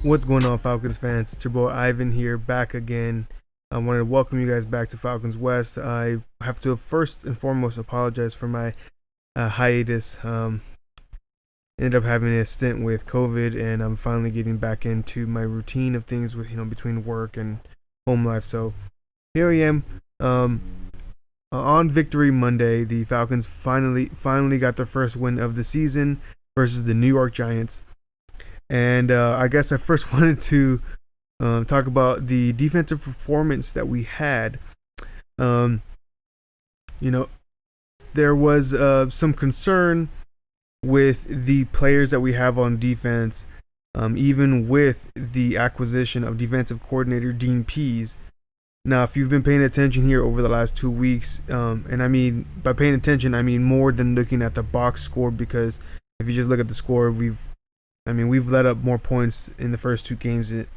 What's going on, Falcons fans? It's your boy Ivan here, back again. I wanted to welcome you guys back to Falcons West. I have to first and foremost apologize for my hiatus. Ended up having a stint with COVID, and I'm finally getting back into my routine of things with between work and home life. So here I am. On Victory Monday, the Falcons finally got their first win of the season versus the New York Giants. And I guess I first wanted to talk about the defensive performance that we had. There was some concern with the players that we have on defense, even with the acquisition of defensive coordinator Dean Pease. Now, if you've been paying attention here over the last 2 weeks, and I mean by paying attention, I mean more than looking at the box score, because if you just look at the score, we've let up more points in the first two games than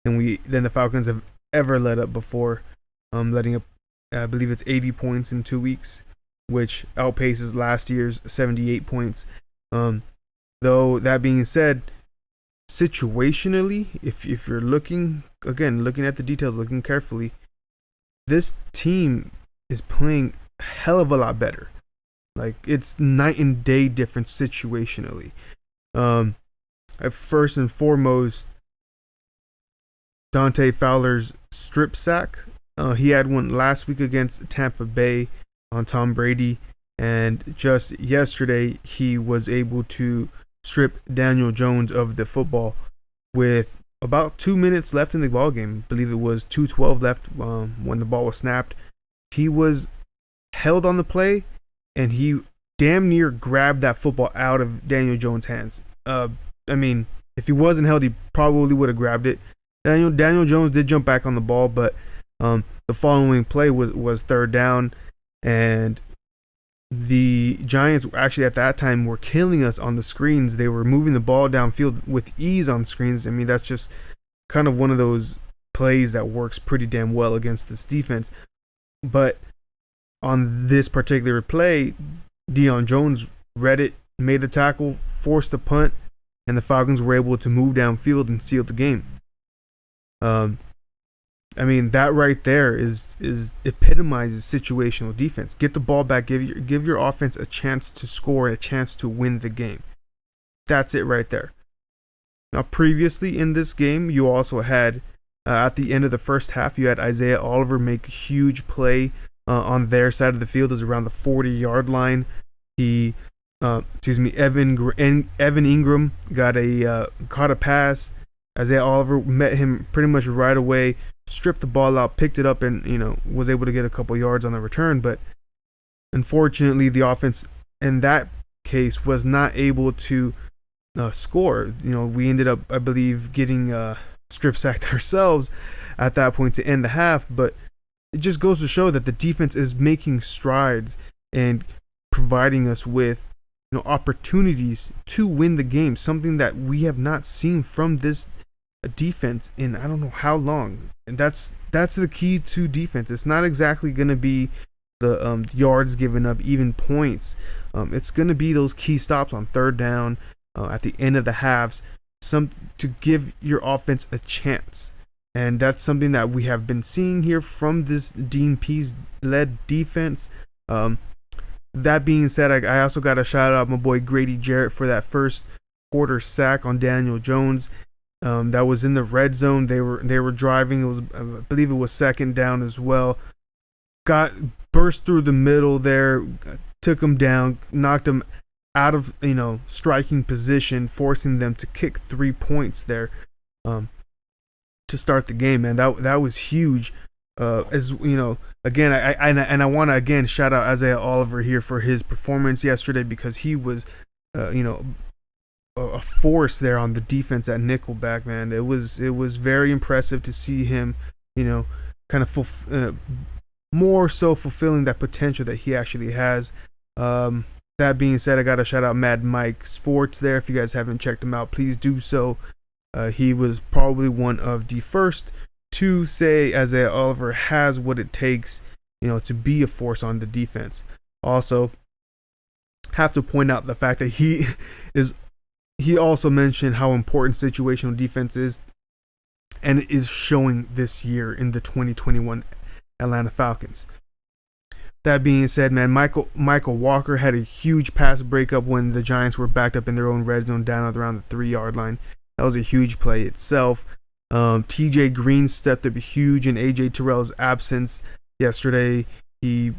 the Falcons have ever let up before, letting up, I believe it's 80 points in 2 weeks, which outpaces last year's 78 points. Though that being said, situationally, if you're looking at the details, looking carefully, this team is playing a hell of a lot better. Like, it's night and day difference situationally. First and foremost, Dante Fowler's strip sack. He had one last week against Tampa Bay on Tom Brady, and just yesterday he was able to strip Daniel Jones of the football with about 2 minutes left in the ball game. I believe it was 2:12 left when the ball was snapped. He was held on the play, and he damn near grabbed that football out of Daniel Jones' hands. If he wasn't held, he probably would have grabbed it. Daniel Jones did jump back on the ball, but the following play was third down, and the Giants actually at that time were killing us on the screens. They were moving the ball downfield with ease on screens. I mean, that's just kind of one of those plays that works pretty damn well against this defense. But on this particular play, Deion Jones read it, made the tackle, forced the punt, and the Falcons were able to move downfield and seal the game. That right there is epitomizes situational defense. Get the ball back, give your offense a chance to score, a chance to win the game. That's it right there. Now, previously in this game, you also had at the end of the first half, you had Isaiah Oliver make a huge play on their side of the field. It was around the 40-yard line. Evan Ingram caught a pass. Isaiah Oliver met him pretty much right away, stripped the ball out, picked it up, and was able to get a couple yards on the return. But unfortunately, the offense in that case was not able to score. We ended up, I believe, getting strip sacked ourselves at that point to end the half. But it just goes to show that the defense is making strides and providing us with opportunities to win the game, something that we have not seen from this defense in I don't know how long. And that's the key to defense. It's not exactly going to be the yards given up, even points. It's going to be those key stops on third down, at the end of the halves, to give your offense a chance. And that's something that we have been seeing here from this Dean Pease led defense. That being said, I also got to shout out my boy Grady Jarrett for that first quarter sack on Daniel Jones. That was in the red zone. They were driving. It was, I believe, it was second down as well. Burst through the middle there, took him down, knocked him out of striking position, forcing them to kick 3 points there to start the game. Man, that was huge. Again, I want to again shout out Isaiah Oliver here for his performance yesterday, because he was, a force there on the defense at nickelback. Man, it was very impressive to see him, kind of more so fulfilling that potential that he actually has. That being said, I got to shout out Mad Mike Sports there. If you guys haven't checked him out, please do so. He was probably one of the first to say Isaiah Oliver has what it takes, to be a force on the defense. Also, have to point out the fact that he also mentioned how important situational defense is. and it is showing this year in the 2021 Atlanta Falcons. That being said, man, Michael Walker had a huge pass breakup when the Giants were backed up in their own red zone down at around the 3-yard line. That was a huge play itself. TJ Green stepped up huge in AJ Terrell's absence yesterday. He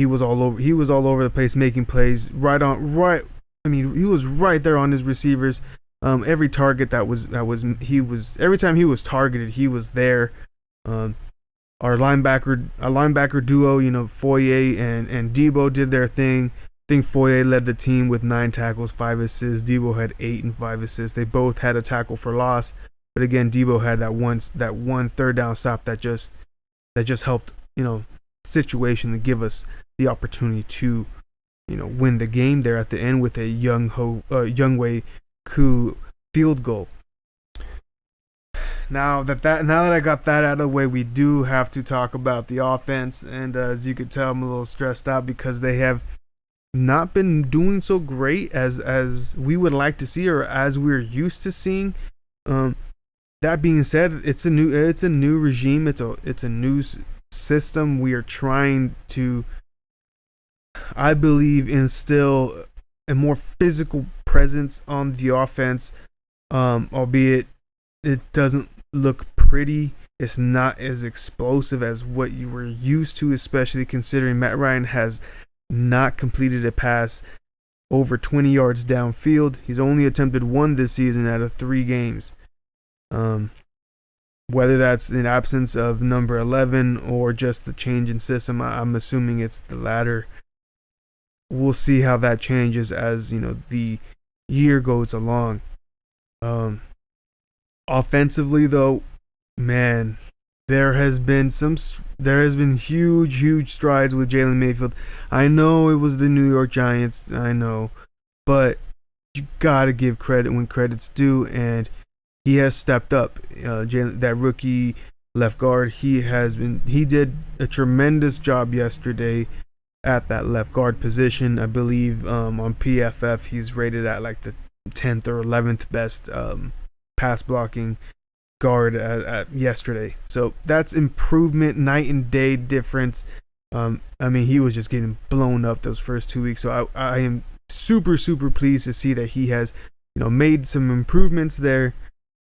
was all over the place making plays he was right there on his receivers. Every target every time he was targeted, he was there. Our linebacker duo, Foye and Debo did their thing. I think Foye led the team with 9 tackles, 5 assists. Debo had 8 and 5 assists. They both had a tackle for loss, but again, Debo had that one third down stop that just helped, situation to give us the opportunity to, win the game there at the end with a Younghoe Koo field goal. Now that I got that out of the way, we do have to talk about the offense, and as you can tell, I'm a little stressed out because they have not been doing so great as we would like to see or as we're used to seeing. That being said, it's a new regime. It's a new system. We are trying to, I believe, instill a more physical presence on the offense, albeit it doesn't look pretty. It's not as explosive as what you were used to, especially considering Matt Ryan has not completed a pass over 20 yards downfield. He's only attempted 1 this season out of 3 games. Whether that's in absence of number 11 or just the change in system, I'm assuming it's the latter. We'll see how that changes as the year goes along. Offensively, though, man, there has been huge strides with Jalen Mayfield. I know it was the New York Giants, I know, but you gotta give credit when credit's due, and he has stepped up. That rookie left guard, he did a tremendous job yesterday at that left guard position. I believe on PFF he's rated at like the 10th or 11th best pass blocking guard at yesterday. So that's improvement, night and day difference. He was just getting blown up those first 2 weeks. So I am super pleased to see that he has made some improvements there.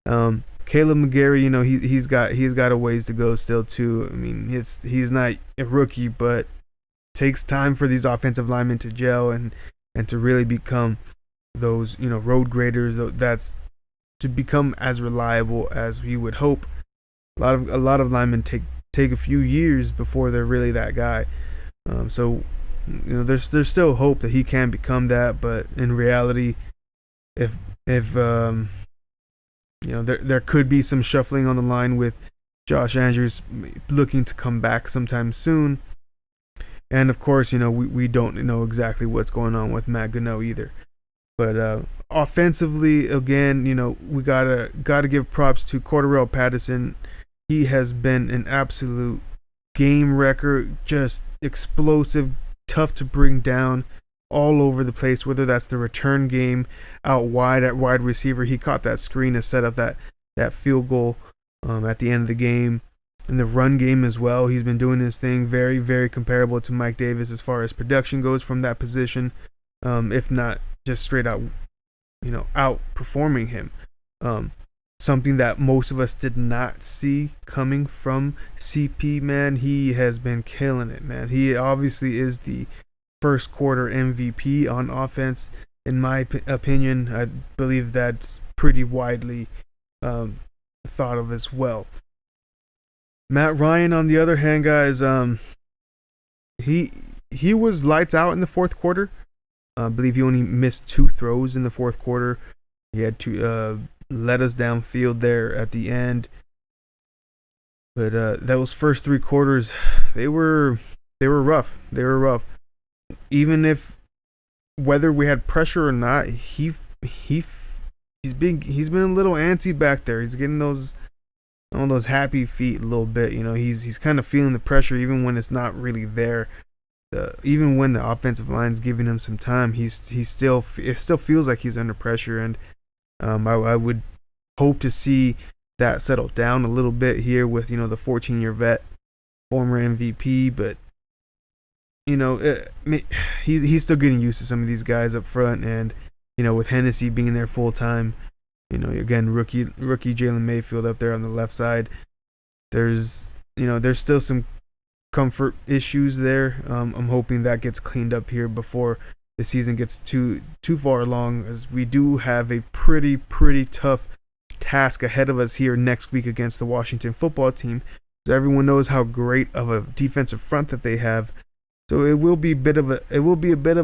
Caleb McGarry, he's got a ways to go still too. He's not a rookie, but it takes time for these offensive linemen to gel and to really become those road graders. That's to become as reliable as we would hope. A lot of linemen take a few years before they're really that guy. So there's still hope that he can become that, but in reality, if there could be some shuffling on the line with Josh Andrews looking to come back sometime soon, and of course we don't know exactly what's going on with Magnus either. But offensively, again, we gotta give props to Cordarrelle Patterson. He has been an absolute game wrecker, just explosive, tough to bring down, all over the place. Whether that's the return game out wide at wide receiver, he caught that screen to set up that field goal at the end of the game. In the run game as well, he's been doing his thing. Very, very comparable to Mike Davis as far as production goes from that position, if not just straight out, outperforming him. Something that most of us did not see coming from CP, man. He has been killing it, man. He obviously is the first quarter MVP on offense, in my opinion. I believe that's pretty widely thought of as well. Matt Ryan, on the other hand, guys, he was lights out in the fourth quarter. I believe he only missed 2 throws in the fourth quarter. He had to let us downfield there at the end. But those first 3 quarters, they were rough. They were rough. Even if whether we had pressure or not, he's been a little antsy back there. He's getting those happy feet a little bit. He's kind of feeling the pressure even when it's not really there. Even when the offensive line's giving him some time, it still feels like he's under pressure, and I would hope to see that settle down a little bit here with, the 14-year vet, former MVP, but he's still getting used to some of these guys up front, and with Hennessy being there full time, again rookie Jalen Mayfield up there on the left side. There's still some comfort issues there. I'm hoping that gets cleaned up here before the season gets too far along, as we do have a pretty tough task ahead of us here next week against the Washington football team. So everyone knows how great of a defensive front that they have. So it will be a bit of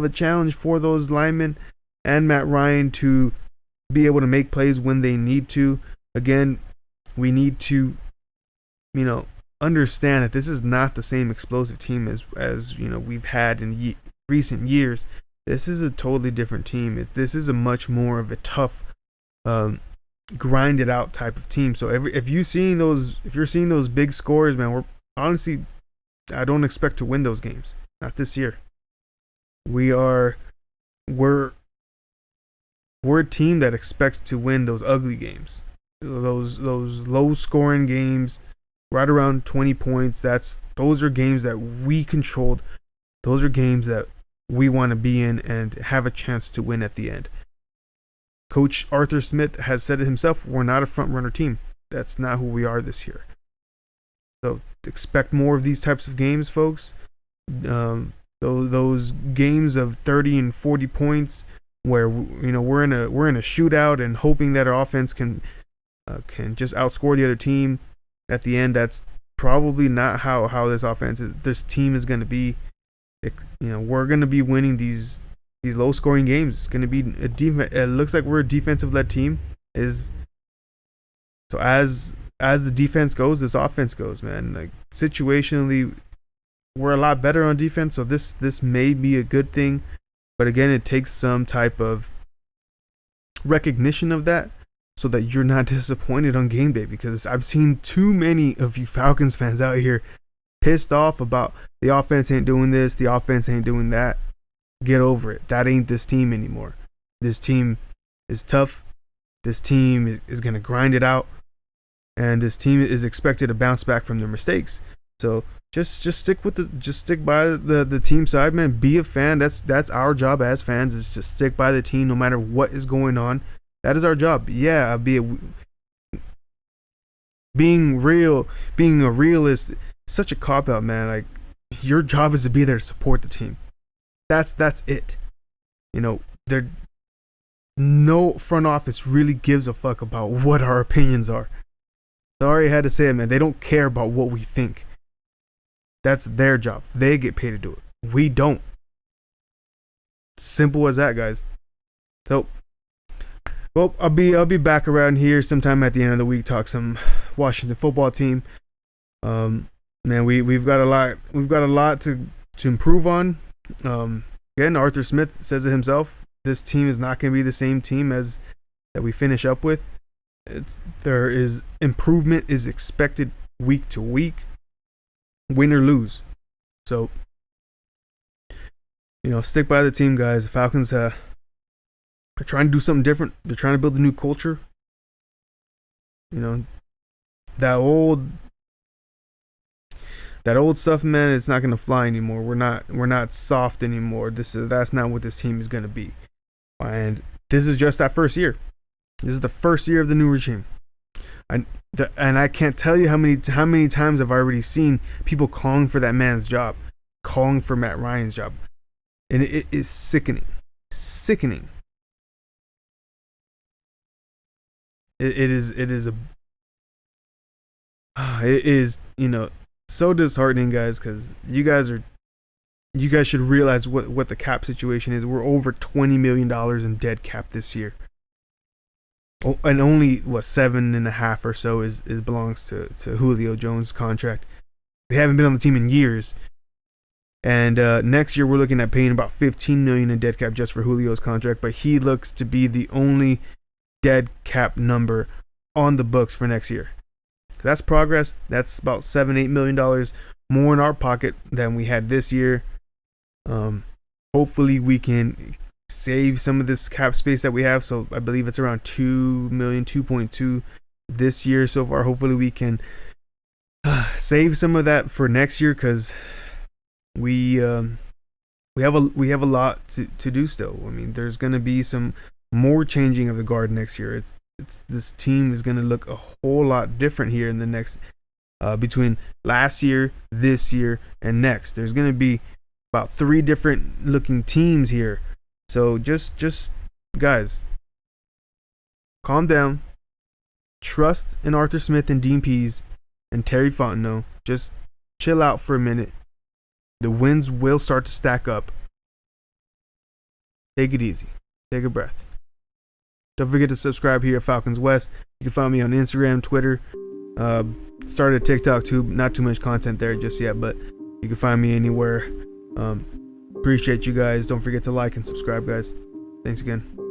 a challenge for those linemen and Matt Ryan to be able to make plays when they need to. Again, we need to understand that this is not the same explosive team as we've had in recent years. This is a totally different team. This is a much more of a tough, grinded out type of team. So if you're seeing those big scores, man, I don't expect to win those games. Not this year. We're a team that expects to win those ugly games, those low scoring games, right around 20 points. Those are games that we controlled. Those are games that we want to be in and have a chance to win at the end. Coach Arthur Smith has said it himself, we're not a front runner team. That's not who we are this year. So expect more of these types of games, folks. Those games of 30 and 40 points where we're in a shootout and hoping that our offense can just outscore the other team at the end. That's probably not how this team is going to be. We're going to be winning these low scoring games. It's going to be it looks like we're a defensive led team. So as the defense goes, this offense goes, man. Like situationally, we're a lot better on defense, so this may be a good thing. But again, it takes some type of recognition of that so that you're not disappointed on game day, because I've seen too many of you Falcons fans out here pissed off about the offense ain't doing this, the offense ain't doing that. Get over it. That ain't this team anymore. This team is tough. This team is going to grind it out. And this team is expected to bounce back from their mistakes. So just stick by the team side, man. Be a fan. That's our job as fans, is to stick by the team no matter what is going on. That is our job. Yeah, being a realist, such a cop out, man. Like, your job is to be there to support the team. That's it. No front office really gives a fuck about what our opinions are. Sorry I had to say it, man. They don't care about what we think. That's their job. They get paid to do it. We don't. Simple as that, guys. So, well, I'll be back around here sometime at the end of the week, talk some Washington football team. Man, we've got a lot to improve on. Again, Arthur Smith says it himself. This team is not going to be the same team as that we finish up with. There is improvement is expected week to week, win or lose. So, stick by the team, guys. The Falcons are trying to do something different. They're trying to build a new culture. That old stuff, man, it's not gonna fly anymore. We're not soft anymore. That's not what this team is gonna be. And this is just that first year. This is the first year of the new regime. And I can't tell you how many times I've already seen people calling for that man's job, calling for Matt Ryan's job, and it is sickening. It is so disheartening, guys, because you guys should realize what the cap situation is. We're over $20 million in dead cap this year. Oh, and only 7.5 or so is belongs to Julio Jones' contract. They haven't been on the team in years. And next year we're looking at paying about $15 million in dead cap just for Julio's contract, but he looks to be the only dead cap number on the books for next year. That's progress. That's about $7-8 million more in our pocket than we had this year. Hopefully we can save some of this cap space that we have. So I believe it's around 2 million, 2.2 this year so far. Hopefully we can save some of that for next year, because we have a lot to do still. I mean, there's gonna be some more changing of the guard next year. It's this team is gonna look a whole lot different here in the next between last year, this year, and next. There's gonna be about 3 different looking teams here. So just guys, calm down. Trust in Arthur Smith and Dean Pease and Terry Fontenot. Just chill out for a minute. The wins will start to stack up. Take it easy. Take a breath. Don't forget to subscribe here at Falcons West. You can find me on Instagram, Twitter. Started TikTok too. Not too much content there just yet, but you can find me anywhere. Appreciate you guys. Don't forget to like and subscribe, guys. Thanks again.